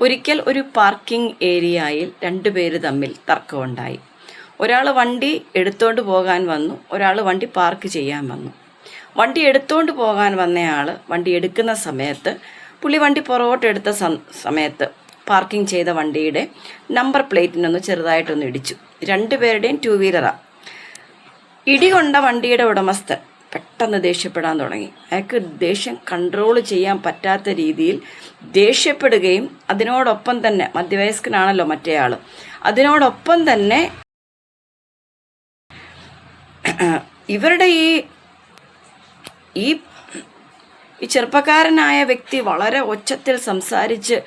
ഒരിക്കൽ ഒരു പാർക്കിംഗ് ഏരിയയിൽ രണ്ടുപേര് തമ്മിൽ തർക്കമുണ്ടായി. ഒരാൾ വണ്ടി എടുത്തുകൊണ്ട് പോകാൻ വന്നു, ഒരാൾ വണ്ടി പാർക്ക് ചെയ്യാൻ വന്നു. വണ്ടി എടുത്തുകൊണ്ട് പോകാൻ വന്നയാൾ വണ്ടി എടുക്കുന്ന സമയത്ത് പുള്ളി വണ്ടി പുറകോട്ടെടുത്ത സമയത്ത് പാർക്കിംഗ് ചെയ്ത വണ്ടിയുടെ നമ്പർ പ്ലേറ്റിനൊന്ന് ചെറുതായിട്ടൊന്ന് ഇടിച്ചു. രണ്ടുപേരുടെയും 2 വീലറാണ്. ഇടികൊണ്ട വണ്ടിയുടെ ഉടമസ്ഥൻ പെട്ടെന്ന് ദേഷ്യപ്പെടാൻ തുടങ്ങി. അയാൾക്ക് ദേഷ്യം കൺട്രോൾ ചെയ്യാൻ പറ്റാത്ത രീതിയിൽ ദേഷ്യപ്പെടുകയും അതിനോടൊപ്പം തന്നെ, മധ്യവയസ്കനാണല്ലോ മറ്റേയാൾ, അതിനോടൊപ്പം തന്നെ ഇവരുടെ ഈ ചെറുപ്പക്കാരനായ വ്യക്തി വളരെ ഒച്ചത്തിൽ സംസാരിച്ച്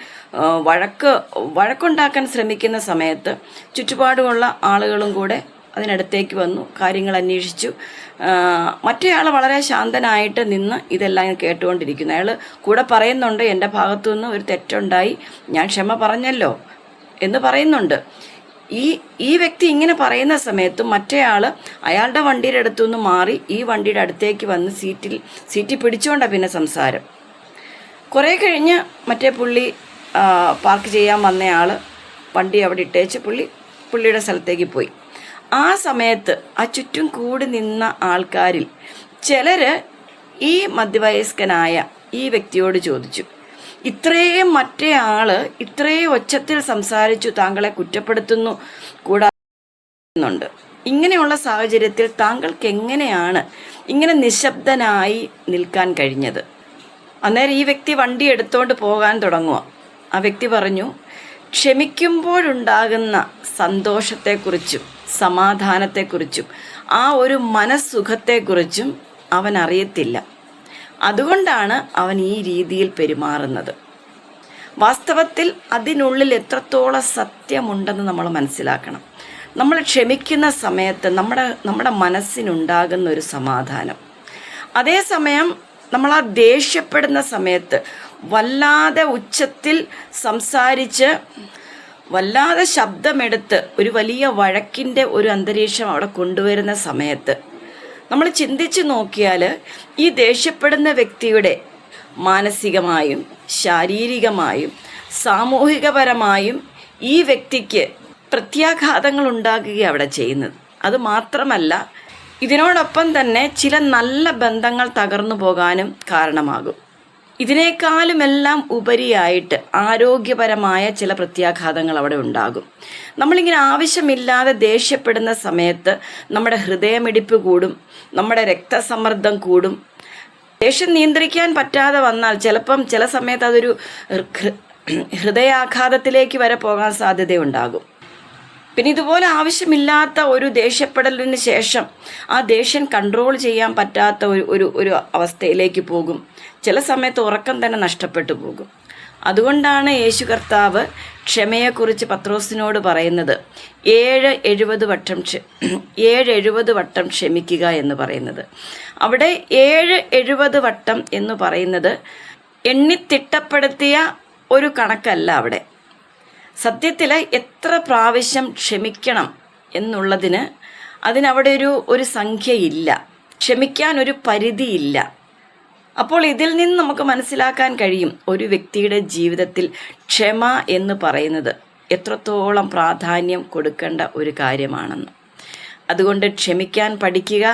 വഴക്കുണ്ടാക്കാൻ ശ്രമിക്കുന്ന സമയത്ത് ചുറ്റുപാടുമുള്ള ആളുകളും കൂടെ അതിനടുത്തേക്ക് വന്നു, കാര്യങ്ങൾ അന്വേഷിച്ചു. മറ്റേയാൾ വളരെ ശാന്തനായിട്ട് നിന്ന് ഇതെല്ലാം കേട്ടുകൊണ്ടിരിക്കുന്നു. അയാൾ കൂടെ പറയുന്നുണ്ട്, എൻ്റെ ഭാഗത്തു നിന്ന് ഒരു തെറ്റുണ്ടായി, ഞാൻ ക്ഷമ പറഞ്ഞല്ലോ എന്ന് പറയുന്നുണ്ട്. ഈ വ്യക്തി ഇങ്ങനെ പറയുന്ന സമയത്ത് മറ്റേയാൾ അയാളുടെ വണ്ടിയുടെ അടുത്തുനിന്ന് മാറി ഈ വണ്ടിയുടെ അടുത്തേക്ക് വന്ന് സീറ്റിൽ പിടിച്ചുകൊണ്ടാണ് പിന്നെ സംസാരം. കുറേ കഴിഞ്ഞ് മറ്റേ പാർക്ക് ചെയ്യാൻ വന്നയാൾ വണ്ടി അവിടെ ഇട്ടേച്ച് പുള്ളിയുടെ സ്ഥലത്തേക്ക് പോയി. ആ സമയത്ത് ആ ചുറ്റും കൂടി നിന്ന ആൾക്കാരിൽ ചിലർ ഈ മധ്യവയസ്കനായ ഈ വ്യക്തിയോട് ചോദിച്ചു, ഇത്രയും മറ്റേ ആള് ഇത്രയും ഒച്ചത്തിൽ സംസാരിച്ചു, താങ്കളെ കുറ്റപ്പെടുത്തുന്നു കൂടാതെ ഇങ്ങനെയുള്ള സാഹചര്യത്തിൽ താങ്കൾക്ക് എങ്ങനെയാണ് ഇങ്ങനെ നിശബ്ദനായി നിൽക്കാൻ കഴിഞ്ഞത്? അന്നേരം ഈ വ്യക്തി വണ്ടി എടുത്തുകൊണ്ട് പോകാൻ തുടങ്ങുക. ആ വ്യക്തി പറഞ്ഞു, ക്ഷമിക്കുമ്പോഴുണ്ടാകുന്ന സന്തോഷത്തെക്കുറിച്ചും സമാധാനത്തെക്കുറിച്ചും ആ ഒരു മനസ്സുഖത്തെക്കുറിച്ചും അവൻ അറിയത്തില്ല. അതുകൊണ്ടാണ് അവൻ ഈ രീതിയിൽ പെരുമാറുന്നത്. വാസ്തവത്തിൽ അതിനുള്ളിൽ എത്രത്തോളം സത്യമുണ്ടെന്ന് നമ്മൾ മനസ്സിലാക്കണം. നമ്മൾ ക്ഷമിക്കുന്ന സമയത്ത് നമ്മുടെ മനസ്സിനുണ്ടാകുന്ന ഒരു സമാധാനം, അതേസമയം നമ്മൾ ആ ദേഷ്യപ്പെടുന്ന സമയത്ത് വല്ലാതെ ഉച്ചത്തിൽ സംസാരിച്ച് വല്ലാതെ ശബ്ദമെടുത്ത് ഒരു വലിയ വഴക്കിൻ്റെ ഒരു അന്തരീക്ഷം അവിടെ കൊണ്ടുവരുന്ന സമയത്ത് നമ്മൾ ചിന്തിച്ച് നോക്കിയാൽ ഈ ദേഷ്യപ്പെടുന്ന വ്യക്തിയുടെ മാനസികമായും ശാരീരികമായും സാമൂഹികപരമായും ഈ വ്യക്തിക്ക് പ്രത്യാഘാതങ്ങൾ ഉണ്ടാകുകയാണ് അവിടെ ചെയ്യുന്നത്. അതുമാത്രമല്ല, ഇതിനോടൊപ്പം തന്നെ ചില നല്ല ബന്ധങ്ങൾ തകർന്നു പോകാനും കാരണമാകും. ഇതിനേക്കാളുമെല്ലാം ഉപരിയായിട്ട് ആരോഗ്യപരമായ ചില പ്രത്യാഘാതങ്ങൾ അവിടെ ഉണ്ടാകും. നമ്മളിങ്ങനെ ആവശ്യമില്ലാതെ ദേഷ്യപ്പെടുന്ന സമയത്ത് നമ്മുടെ ഹൃദയമിടിപ്പ് കൂടും, നമ്മുടെ രക്തസമ്മർദ്ദം കൂടും. ദേഷ്യം നിയന്ത്രിക്കാൻ പറ്റാതെ വന്നാൽ ചില സമയത്ത് അതൊരു ഹൃദയാഘാതത്തിലേക്ക് വരെ പോകാൻ സാധ്യതയുണ്ടാകും. പിന്നെ ഇതുപോലെ ആവശ്യമില്ലാത്ത ഒരു ദേഷ്യപ്പെടലിന് ശേഷം ആ ദേഷ്യം കൺട്രോൾ ചെയ്യാൻ പറ്റാത്ത ഒരു അവസ്ഥയിലേക്ക് പോകും. ചില സമയത്ത് ഉറക്കം തന്നെ നഷ്ടപ്പെട്ടു പോകും. അതുകൊണ്ടാണ് യേശു കർത്താവ് ക്ഷമയെക്കുറിച്ച് പത്രോസിനോട് പറയുന്നത് 70 വട്ടം ക്ഷമിക്കുക എന്ന് പറയുന്നത്. അവിടെ 70 വട്ടം എന്ന് പറയുന്നത് എണ്ണിത്തിട്ടപ്പെടുത്തിയ ഒരു കണക്കല്ല. അവിടെ സത്യത്തിൽ എത്ര പ്രാവശ്യം ക്ഷമിക്കണം എന്നുള്ളതിന് അതിനവിടെ ഒരു സംഖ്യയില്ല, ക്ഷമിക്കാൻ ഒരു പരിധിയില്ല. അപ്പോൾ ഇതിൽ നിന്ന് നമുക്ക് മനസ്സിലാക്കാൻ കഴിയും ഒരു വ്യക്തിയുടെ ജീവിതത്തിൽ ക്ഷമ എന്ന് പറയുന്നത് എത്രത്തോളം പ്രാധാന്യം കൊടുക്കേണ്ട ഒരു കാര്യമാണെന്ന്. അതുകൊണ്ട് ക്ഷമിക്കാൻ പഠിക്കുക,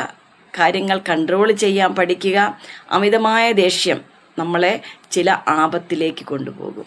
കാര്യങ്ങൾ കൺട്രോൾ ചെയ്യാൻ പഠിക്കുക. അമിതമായ ദേഷ്യം നമ്മളെ ചില ആപത്തിലേക്ക് കൊണ്ടുപോകും.